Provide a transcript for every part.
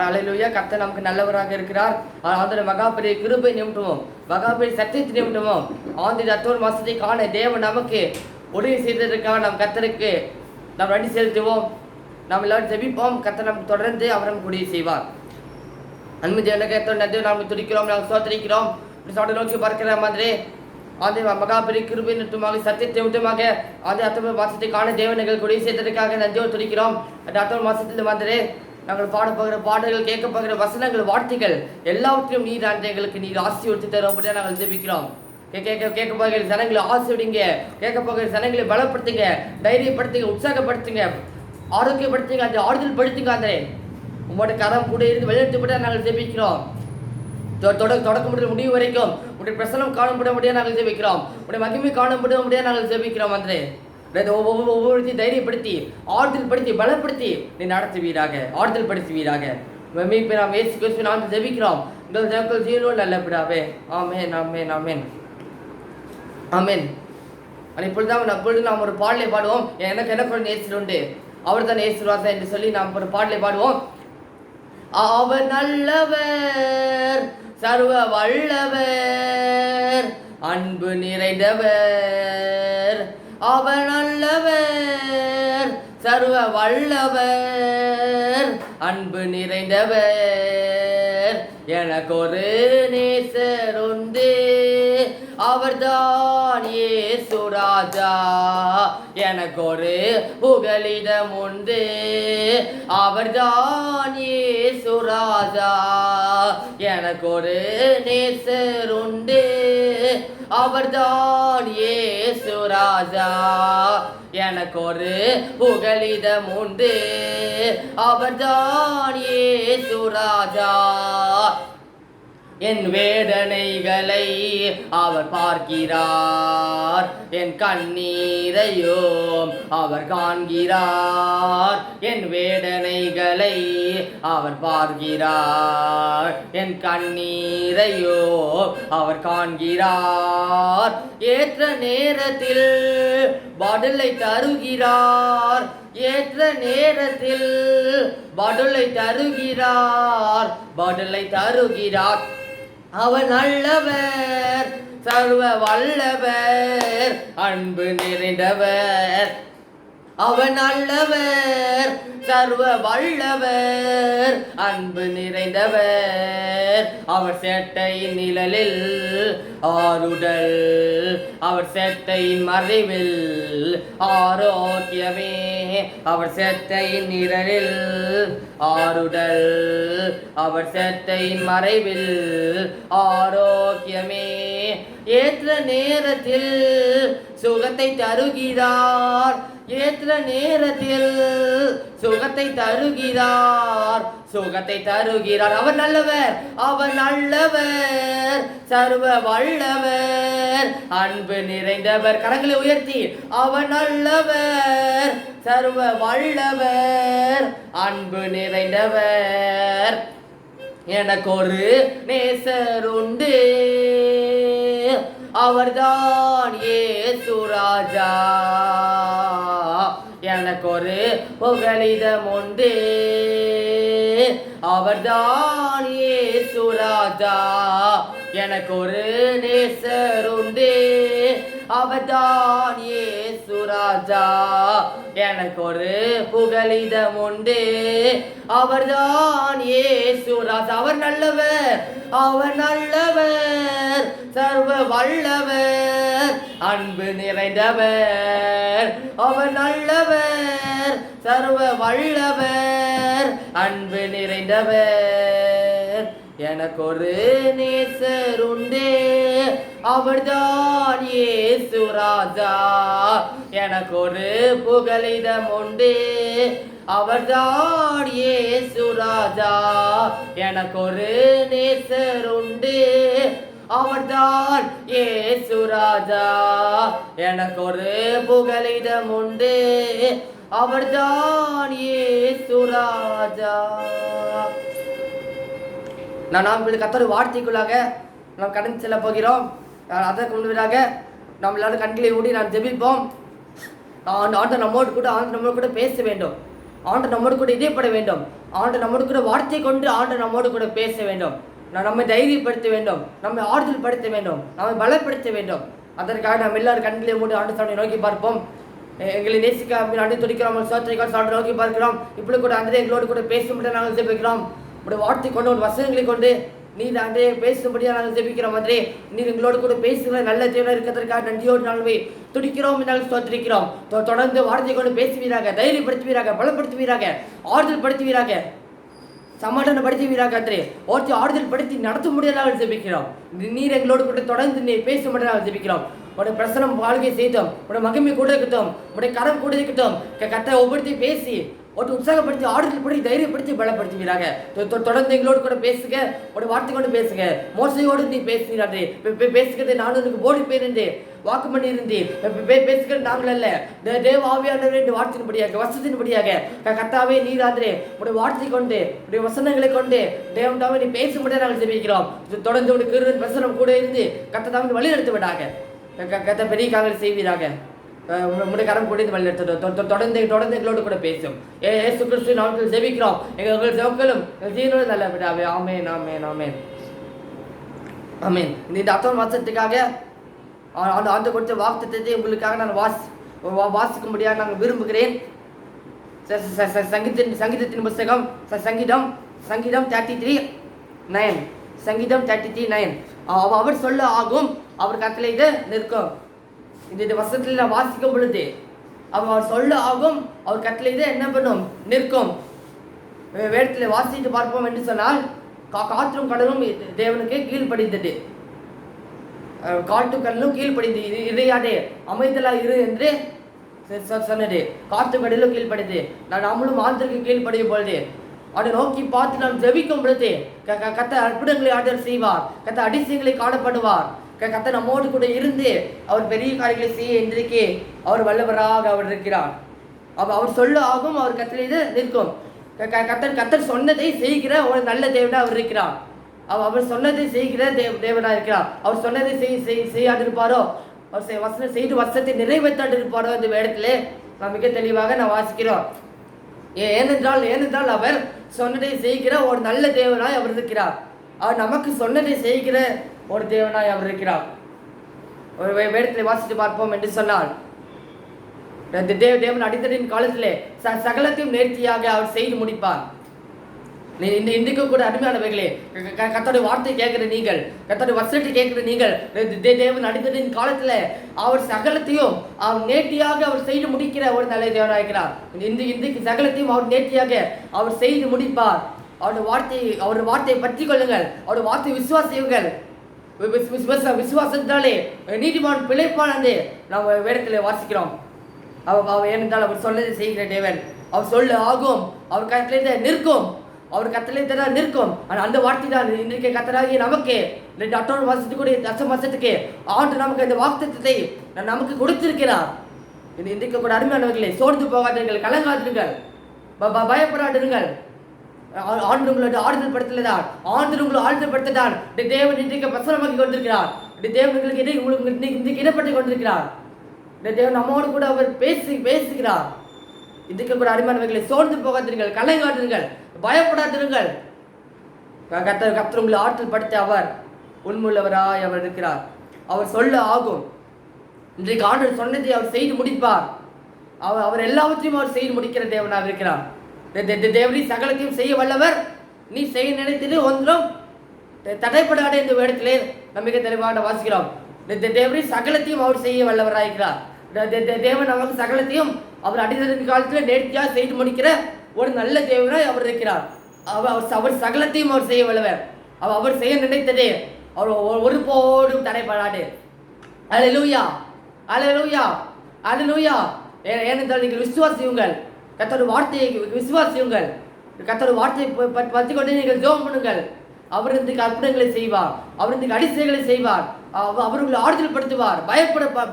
அல்லேலூயா. கர்த்தர் நமக்கு நல்லவராக இருக்கிறார். ஆண்டவர் மகா பெரிய கிருபை நிமித்தமும் மகா பெரிய சத்தியத்தின் நிமித்தமும் ஆண்டவர் அத்தோர் மாசத்தை காண தேவன் நமக்கு உதவி செய்ததற்காக நாம் கர்த்தருக்கு நாம் நன்றி செலுத்துவோம். நாம் எல்லாரும் ஜெபிப்போம். கர்த்தர் நமக்கு தொடர்ந்து அவர் நமக்கு உதவி செய்வார். அன்பு தேவனுக்கு நன்றி நாம் துதிக்கிறோம், நாம் சோதரிக்கிறோம். நோக்கி பார்க்கிற மாதிரி அந்த மகா பெரிய கிருபை நிமித்தமாக சத்தியத்தை நிமித்தமாக அந்த அத்தோர் மாசத்தை காண தேவன் உதவி செய்ததற்காக நன்றியோடு துதிக்கிறோம். அந்த அத்தோர் மாசத்தில் மாதிரி நாங்கள் பாடப்போகிற பாடல்கள், கேட்கப்போகிற வசனங்கள், வார்த்தைகள் எல்லாவற்றையும் நீர் எங்களுக்கு நீர் ஆசீர்வதித்து தரும்படியாக நாங்கள் ஜெபிக்கிறோம். கேட்க போகிற ஜனங்களை ஆசீர்வதிங்க, கேட்க போகிற ஜனங்களை பலப்படுத்துங்க, தைரியப்படுத்துங்க, உற்சாகப்படுத்துங்க, ஆரோக்கியப்படுத்துங்க, அந்த ஆறுதல் படுத்துங்க. அந்த உங்களோட கரம் கூட இருந்து வெளியிட்டு நாங்கள் ஜெபிக்கிறோம். தொடக்க முடிவு வரைக்கும் உடைய பிரசனம் காணப்பட முடியாது நாங்கள் ஜெபிக்கிறோம். உடைய மகிமை காணப்பட முடியாது நாங்கள் ஜெபிக்கிறோம். அந்த ஒவ்வொருத்தையும் தைரியப்படுத்தி, ஆறுதல் படுத்தி, பலப்படுத்தி நீ நடத்துவீராக, ஆறுதல் படுத்துவீராக. மீட்பை நாம் இயேசு கிறிஸ்துவின் நாமத்தில் ஜெபிக்கிறோம். உங்கள் ஜெபங்கள் ஜீவனோடு நல்ல பிதாவே. ஆமென், ஆமென், ஆமென், ஆமென். இப்பொழுது நாம் ஒரு பாடலை பாடுவோம். எனக்கு ஒரு நேசர் உண்டு, அவர் தான் நேசுராசா என்று சொல்லி நாம் ஒரு பாடலை பாடுவோம். அவர் நல்லவர், சர்வ வல்லவர், அன்பு நிறைந்தவர். அவர் நல்லவர், சர்வ வல்லவர், அன்பு நிறைந்தவர். எனக்கு ஒரு நேசர் உண்டு, அவர்தான் இயேசு ராஜா. எனக்கு ஒரு புகலிடம் உண்டு, அவர்தான் இயேசு ராஜா. எனக்கு ஒரு நேசர் உண்டு, அவர்தான் இயேசு ராஜா. எனக்கு ஒரு புகலிடம் உண்டு, அவர்தான் இயேசு ராஜா. என் வேதனைகளை அவர் பார்க்கிறார், என் கண்ணீரையும் அவர் காண்கிறார். என் வேதனைகளை அவர் பார்க்கிறார், என் கண்ணீரையோ அவர் காண்கிறார். ஏற்ற நேரத்தில் பதிலை தருகிறார், ஏற்ற நேரத்தில் பதிலை தருகிறார், பதிலை தருகிறார். அவர் நல்லவர், சர்வ வல்லவர், அன்பு நிறைந்தவர். அவர் நல்லவர், சர்வ வல்லவர், அன்பு நிறைந்தவர். அவர் சேட்டையின் நிழலில் ஆறுதல், அவர் சேட்டையின் மறைவில் ஆரோக்கியமே. அவர் சேட்டையின் நிழலில் ஆறுதல், அவர் சேட்டையின் மறைவில் ஆரோக்கியமே. ஏற்ற நேரத்தில் சுகத்தை தருகிறார், ஏற்ற நேரத்தில் சுகத்தை தருகிறார், சுகத்தை தருகிறார். அவர் நல்லவர், அவர் நல்லவர், சர்வ வல்லவர், அன்பு நிறைந்தவர். கரங்களை உயர்த்தி, அவர் நல்லவர், சர்வ வல்லவர், அன்பு நிறைந்தவர். எனக்கு ஒரு நேசர் உண்டு, அவர்தான் இயேசு ராஜா. எனக்கு ஒரு புகலிடம் உண்டு, அவர்தான் இயேசு ராஜா. எனக்கு ஒரு நேசர் உண்டு, அவர்தான் இயேசு ராஜா. எனக்கு ஒரு புகலிடம் உண்டு, அவர்தான் இயேசு ராஜா. அவர் நல்லவர், அவர் நல்லவர், சர்வ வல்லவர், அன்பு நிறைந்தவர். அவர் நல்லவர், சர்வ வல்லவர், அன்பு நிறைந்தவர். எனக்கு ஒரு நேசர் உண்டு, அவர்தான் இயேசு ராஜா. எனக்கு ஒரு புகலிடம் உண்டு, அவர்தான் இயேசு ராஜா. எனக்கு ஒரு நேசர் உண்டு, அவர்தான் இயேசு ராஜா. எனக்கு ஒரு புகலிடம் உண்டு, அவர்தான் இயேசு ராஜா. நாம் கர்த்தர் வார்த்தைக்குள்ளாக நாம் கடந்து செல்ல போகிறோம். அதற்கு முன்பதாக நாம் எல்லாரும் கண்களை மூடி நாம் ஜெபிப்போம். ஆண்டவர் நம்மோடு கூட பேச வேண்டும், ஆண்டவர் நம்மோடு கூட இதயப்பட வேண்டும். ஆண்டு நம்மோடு கூட வார்த்தை கொண்டு ஆண்டு நம்மோடு கூட பேச வேண்டும். நம்மை தைரியப்படுத்த வேண்டும், நம்மை ஆறுதல் படுத்த வேண்டும், நம்மை பலப்படுத்த வேண்டும். அதற்காக நாம் எல்லாரும் கண்களை மூடி ஆண்டு சாமி நோக்கி பார்ப்போம். எங்களை நேசிக்க அண்டு துடிக்கிறோம், சோத்திரிக்கால் சாப்பிட்டு நோக்கி பார்க்கிறோம். இப்படி கூட அந்த எங்களோடு கூட பேசும்படியாக நாங்கள் ஜெபிக்கிறோம். உடைய வார்த்தை கொண்டு ஒரு வசனங்களை கொண்டு நீர் அன்றே பேசும்படியாக நாங்கள் ஜெபிக்கிறோம். அன்றே நீர் எங்களோடு கூட பேசுகிற நல்ல தேவனாக இருக்கிறதற்காக நன்றியோடு நாங்கள் துடிக்கிறோம், நாங்கள் சோத்திரிக்கிறோம். தொடர்ந்து வார்த்தை கொண்டு பேசுவீராக, தைரியப்படுத்துவீராக, பலப்படுத்துவீராக, ஆறுதல் படுத்துவீராக, சமாதானப்படுத்துவீராக. அன்றே ஒருத்தி ஆறுதல் படுத்தி நடத்த முடியாத நாங்கள் ஜெபிக்கிறோம். நீர் எங்களோடு கூட தொடர்ந்து நீ பேசும்படியாக நாங்கள் ஜெபிக்கிறோம். உடைய பிரசனம் வாழ்க்கை செய்தோம், உடைய மகிமை கூட இருக்கட்டும், உடைய கரம் கூட இருக்கட்டும். கத்தை ஒவ்வொருத்தையும் பேசி ஒரு உற்சாகப்படுத்தி ஆறுதல் படுத்தி தைரியப்படுத்தி பலப்படுத்துவீராக. தொடர்ந்து எங்களோடு கூட பேசுங்க, ஒரு வார்த்தை கொண்டு பேசுங்க. மோசையோடு நீ பேசுகிறாரே, பேசுகிறது நான் உனக்கு போடி பேருந்து வாக்கு பண்ணி இருந்தேன். பேசுகிறது நாங்கள் அல்ல, தேவ ஆவியானவரே என்று வார்த்தையின்படியாக வசத்தின்படியாக கத்தாவே நீராதரே உடைய வார்த்தை கொண்டு உடைய வசனங்களை கொண்டு தேவன்டாவே நீ பேசும்படியாக நாங்கள் ஜெபிக்கிறோம். தொடர்ந்து உடைய கிருபை பிரசனம் கூட இருந்து கத்தாவே வழி நடத்து விடாக. கத்த பெரிய காரியங்களை செய்வீராக. உடைய கரம் கூட வழிநடத்தட்டும். தொடர்ந்து எங்களோடு கூட பேசும். ஏசு கிறிஸ்து நாமத்தில் ஜெபிக்கிறோம். எங்கள் ஜெபங்களும் ஜீவனோடு நல்ல விடாவே. ஆமென், ஆமென், ஆமென், ஆமென். இந்த அர்த்தம் வாசத்துக்காக அந்த ஆண்டு கொடுத்த வாக்குத்தத்தத்தை உங்களுக்காக நான் வாசிக்கும்படியாக நான் விரும்புகிறேன். சங்கீதத்தின் புஸ்தகம் சங்கீதம் 33:9. சங்கீதம் 33:9. அவர் சொல்ல ஆகும், அவர் கட்டளையிட நிற்கும். இந்த வசனத்தில் நான் வாசிக்கும் பொழுது அவர் சொல்ல ஆகும், அவர் கட்டளையிட என்ன பண்ணும், நிற்கும். வேதத்தில் வாசித்து பார்ப்போம் என்று சொன்னால் காற்றும் கடலும் தேவனுக்கு கீழ்ப்படிந்தது. காற்றும் கடலும் கீழ்ப்படிந்தது. இதையாடே அமைதலாக இரு என்று சொன்னது. காற்றும் கடலும் கீழ்ப்படிது. நம்மளும் ஆந்திற்கு கீழ்ப்படியும் பொழுது அதை நோக்கி பார்த்து நாம் ஜெபிக்கும் பொழுது கத்த அற்புதங்களை ஆர்டர் செய்வார், கத்த அதிசயங்களை காணப்படுவார். கத்த நம்மோடு கூட இருந்து அவர் பெரிய காரியங்களை செய்ய இன்றைக்கு அவர் வல்லவராக அவர் இருக்கிறார். அவர் சொல்ல ஆகும், அவர் கட்டளையிட நிற்கும். கத்தர் சொன்னதை செய்கிற ஒரு நல்ல தேவனா அவர் இருக்கிறார். அவர் சொன்னதை செய்கிற தேவனா இருக்கிறார். அவர் சொன்னதை செய்யாதிருப்பாரோ, அவர் வசனம் செய்து வசனத்தை நிறைவேற்றாது இருப்பாரோ இந்த வேடத்திலே நாம் மிக தெளிவாக நான் வாசிக்கிறோம். ஏனென்றால் அவர் சொன்னதை செய்கிற ஒரு நல்ல தேவனாய் அவர் இருக்கிறார். அவர் நமக்கு சொன்னதை செய்கிற ஒரு தேவனாய் அவர் இருக்கிறார். ஒரு வேடத்தில் வாசித்து பார்ப்போம் என்று சொன்னால் தேவன் அடித்தடின் காலத்திலே சகலத்தையும் நேர்த்தியாக அவர் செய்து முடிப்பார். இன்றைக்கும் கூட அருமையானவைகளே, கர்த்தருடைய வார்த்தை கேட்கிற நீங்கள், கர்த்தருடைய வசனத்தை கேட்கிற நீங்கள், தேவன் அடித்தடின் காலத்தில் அவர் சகலத்தையும் அவர் நேர்த்தியாக அவர் செய்து முடிக்கிற ஒரு நல்ல தேவனாக இருக்கிறார். இன்றைக்கு சகலத்தையும் அவர் நேர்த்தியாக அவர் செய்து முடிப்பார். அவருடைய வார்த்தையை பற்றி கொள்ளுங்கள், அவருடைய வார்த்தையை விசுவாசியுங்கள். விசுவாசத்தாலே நீதிமான் பிழைப்பான் என்று நாம் வேதத்தில் வாசிக்கிறோம். ஏனென்றால் அவர் சொன்னதை செய்கிற தேவன். அவர் சொல்ல ஆகும், அவர் கட்டளை நிற்கும், அவர் கட்டளை தான் நிற்கும். ஆனால் அந்த வார்த்தை தான் இன்றைக்கு கத்தராகி நமக்கு 2 வருஷத்துக்குரிய வருஷத்துக்கு ஆண்டு நமக்கு இந்த வாக்குத்தத்தத்தை நமக்கு கொடுத்திருக்கிறார். இன்றைக்கு கூட அருமையானவர்களே, சோர்ந்து போகாதீர்கள், கலங்காதீர்கள், பயப்படாதீர்கள். ஆண்டு உங்களோட ஆறுதல் படுத்தலதான், ஆண்டு உங்களை ஆறுதல் படுத்ததான் தேவன் இன்றைக்கு பிரசனமாக்கி கொண்டிருக்கிறார். தேவன் உங்களுக்கு இன்றைக்கு இடப்பட்டு கொண்டிருக்கிறார். தேவன் நம்மோடு கூட அவர் பேசுகிறார். இதுக்கு கூட அருமையானவர்களை, சோர்ந்து போகாதீர்கள், கலங்காதீர்கள், பயப்படாதீர்கள். கர்த்தர் உங்களை ஆற்றல் படுத்த அவர் உண்மையுள்ளவராய் அவர் இருக்கிறார். அவர் சொல்ல ஆகும். இன்றைக்கு ஆண்டு சொன்னதை அவர் செய்து முடிப்பார். அவர் எல்லாவற்றையும் அவர் செய்து முடிக்கிற தேவனாக இருக்கிறார். தேவனி சகலத்தையும் செய்ய வல்லவர். நீ செய்ய நினைத்தது ஒன்றும் தடைப்படாத இந்த வேடத்திலே நம்பிக்கை தெளிவாக வாசிக்கிறோம். தேவனி சகலத்தையும் அவர் செய்ய வல்லவராயிருக்கிறார். தேவன் நமக்கு சகலத்தையும் அவர் அடித்ததின் காலத்தில் நேர்த்தியாக செய்து முடிக்கிற ஒரு நல்ல தேவனாய் அவர் இருக்கிறார். அவர் சகலத்தையும் அவர் செய்ய வல்லவர். அவர் செய்ய நினைத்ததே அவர் ஒருபோதும் தடைப்படாது. அல்லேலூயா, அல்லேலூயா, அல்லேலூயா. ஏனென்றால் நீங்கள் விசுவாசியுங்கள், கர்த்தருடைய வார்த்தையை விசுவாசியுங்கள், கர்த்தருடைய வார்த்தையை பற்றி கொண்டு நீங்கள் ஜெபம் பண்ணுங்கள். அவர் இன்றைக்கு அற்புதங்களை செய்வார், அவர் இன்றைக்கு அதிசயங்களை செய்வார், அவர் உங்களை ஆறுதல் படுத்துவார்,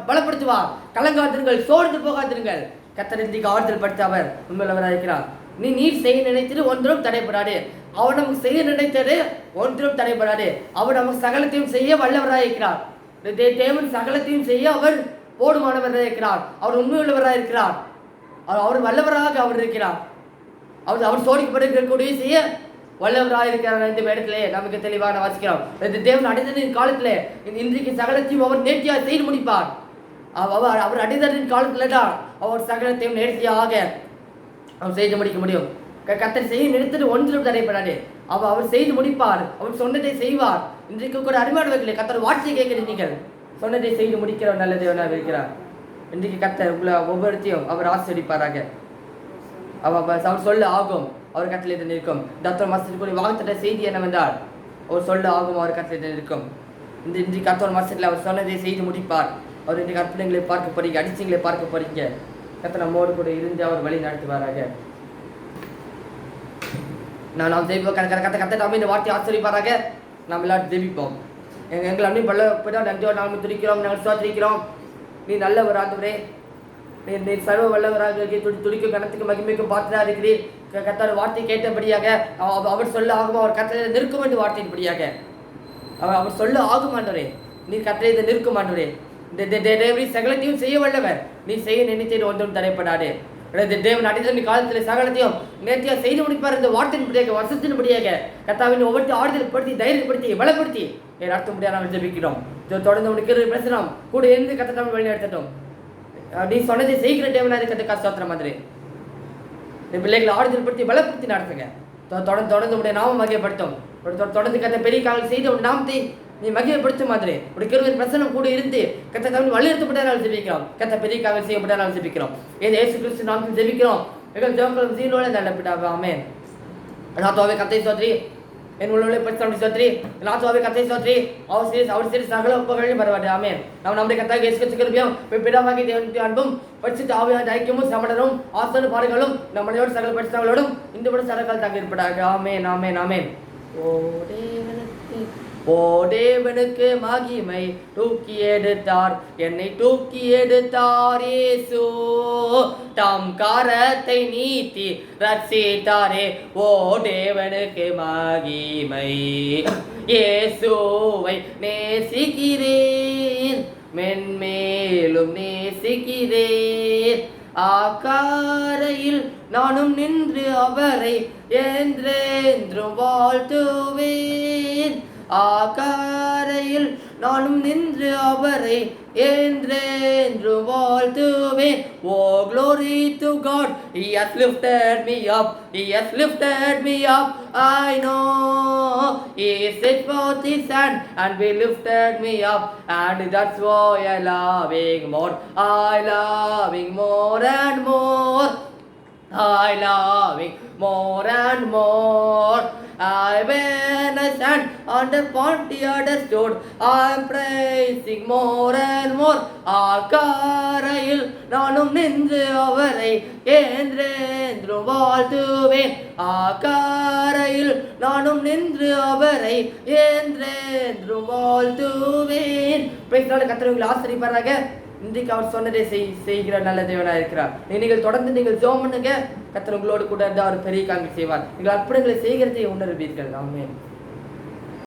பலப்படுத்துவார். கலங்காதீர்கள், சோர்ந்து போகாதீர்கள். கர்த்தர் இன்றைக்கு ஆறுதல் படுத்த அவர் உண்மையுள்ளவராக இருக்கிறார். நீர் செய்ய நினைத்தது ஒன்றும் தடைப்படாது. அவர் நமக்கு செய்ய நினைத்தது ஒன்றும் தடைப்படாது. அவர் நமக்கு சகலத்தையும் செய்ய வல்லவராக இருக்கிறார். தேவன் சகலத்தையும் செய்ய அவர் போதுமானவராக இருக்கிறார். அவர் உண்மையுள்ளவராக இருக்கிறார். அவர் வல்லவராக அவர் இருக்கிறார். அவர் சோதிக்கப்பட்டிருக்கக்கூடிய செய்ய வல்லவராக இருக்கிறார். இந்த இடத்திலே நமக்கு தெளிவாக வாசிக்கிறோம். தேவன் அடைந்ததின் காலத்திலே இன்றைக்கு சகலத்தையும் அவர் நேர்த்தியாக செய்து முடிப்பார். அவர் அடைந்ததின் காலத்துல தான் அவர் சகலத்தையும் நேர்த்தியாக அவர் செய்து முடிக்க முடியும். கர்த்தர் செய்ய நிறுத்திட்டு ஒன்றிலும் தடைப்படாது. அவர் செய்து முடிப்பார். அவர் சொன்னதை செய்வார். இன்றைக்கு கூட அருமையானவர்களே, கர்த்தர் வார்த்தை கேட்கிறீர்கள், சொன்னதை செய்து முடிக்கிற நல்ல தேவனாக இருக்கிறார். இன்றைக்கு கர்த்தர் உங்களை ஒவ்வொருத்தையும் அவர் ஆசீர்வதிப்பாராக. அவர் சொல்ல ஆகும், அவர் கட்டளையிட்டு நிற்கும். டாக்டர் மாஸ்டர் வாக்குத்த செய்தி என்னவென்றால் அவர் சொல்ல ஆகும், அவர் கட்டளையிட்டு நிற்கும். இன்றைக்கு கர்த்தர் மாஸ்டரில் அவர் சொன்னதை செய்து முடிப்பார். அவர் இன்றைக்கு அற்புதங்களை பார்க்க போறீங்க, அதிசயங்களை பார்க்க போறீங்க. கர்த்தர் நம்மோடு கூட இருந்து அவர் வழி நடத்துவாராக. நாம் ஜெயிப்போம். கர்த்தர் நாம இந்த வார்த்தையை ஆச்சரிப்பாராக. நாம் எல்லாரும் ஜெபிப்போம். எங்களை அப்படி பல்ல நன்றியோடு நாம் துடிக்கிறோம், நாங்கள் சுவாத்திரிக்கிறோம். நீ நல்லவர் ஆண்டவரே, நீ சர்வ வல்லவராக துடிக்கும் கணத்துக்கு மகிமைக்கும் பாத்திரா இருக்கிறீர். கர்த்தர் வார்த்தை கேட்டபடியாக அவர் சொல்ல ஆகும், அவர் கர்த்தரை நிற்கும் என்று வார்த்தையின்படியாக அவர் சொல்ல ஆகும் ஆண்டவரே. நீ கர்த்தரை நிற்கும் ஆண்டவரே. தேவரி சகலத்தையும் செய்ய வல்லவர். நீ செய்ய நினைத்தது ஒன்றும் தடைப்படாது. தேவன் அடைந்த காலத்தில் சகலத்தையும் நேர்த்தியாக செய்து முடிப்பார். இந்த வார்த்தையின்படியாக வருஷத்தின்படியாக கர்த்தாவின் ஒவ்வொரு ஆறுதல் படுத்தி, தைரியப்படுத்தி, பலப்படுத்தி நடத்த முடியாது நாம் ஜெபிக்கிறோம். தொடர்ந்து உனக்கு பேசலாம், கூட இருந்து கர்த்தர் வழி நடத்தட்டும். நீ சொன்னதை செய்கிற தேவனாக இருக்கிறது கஷ்டம் மாதிரி பிள்ளைகளை ஆறுதல் படுத்தி பலப்படுத்தி நடத்துங்க. தொடர்ந்து உடைய நாமம் மகிமைப்படுத்தும். தொடர்ந்து கத்த பெரிய காலம் செய்து உன் நாமத்தை நீ மகிமைப்படுத்தும் மாதிரி உடைய கிருபையின் பிரசன்னம் கூட இருந்து கத்த தமிழ் வலியுறுத்தப்பட்டால் ஜெபிக்கிறோம். கத்த பெரிய காலம் செய்யப்பட்டால் ஜெபிக்கிறோம். இயேசு கிறிஸ்து நாமத்தில் ஜெபிக்கிறோம். எங்கள் ஜெபங்களும் சீனோட நல்லப்பட்டாக. ஆமென். நாத்தாவே கத்தை சோத்ரி, என் உள்ள பரிசுத்தம் சோத்ரி, நாத்தாவே கத்தை சோத்ரி, அவர் சரி சகல உபகரணம் பரவாயில்லை. ஆமென். நாம் நம்முடைய கர்த்தராகிய இயேசு கிறிஸ்து கிருபையும் பிதாவாகிய தேவனுடைய அன்பும் பரிசுத்த ஆவியானவருடைய ஐக்கியமும் சமாதானமும் ஆசீர்வாத பாடுகளும் நம்முடையோடு சகல பரிசுத்தங்களோடும் இந்த விட சகல தங்கி இருப்பதாக. ஆமென், ஆமென், ஆமென். ஓ தேவனுக்கு மகிமை, தூக்கி எடுத்தார் என்னை, தூக்கி எடுத்தார் இயேசு, தம் கரத்தை நீட்டி ரட்சித்தாரே. ஓ தேவனுக்கு மகிமை. இயேசுவை நேசிக்கிறேன், மென்மேலும் நேசிக்கிறேன். ஆக்காரையில் நானும் நின்று அவரை என்றென்றும் வாழ்த்துவேன். ஆகாரையில் நானும் நின்று அவரை என்றென்று வாழ்த்துவேன். Oh glory to God, He has lifted me up, He has lifted me up. I know He set forth His hand and He lifted me up, and that's why I love Him more. I love Him more and more. I love Him more and more. When I stand on the Pontiac stood, I am praising more and more. ஆகாரையில் நானும் நின்று அவரை என்றென்று வாழ்த்துவேன். ஆகாரையில் நானும் நின்று அவரை என்றென்று வாழ்த்துவேன். கர்த்தர் உங்களை ஆசீர்வதிப்பாராக. இன்றைக்கு அவர் சொன்னதை செய்கிற நல்ல தேவனாக இருக்கிறார். நீங்கள் தொடர்ந்து நீங்கள் ஜெபம் பண்ணுங்க. கர்த்தர் உங்களோடு கூட அவர் பெரிய காரியங்களை செய்வார். நீங்கள் அற்புதங்களை செய்கிறதை உணர்வீர்கள். ஆமென்.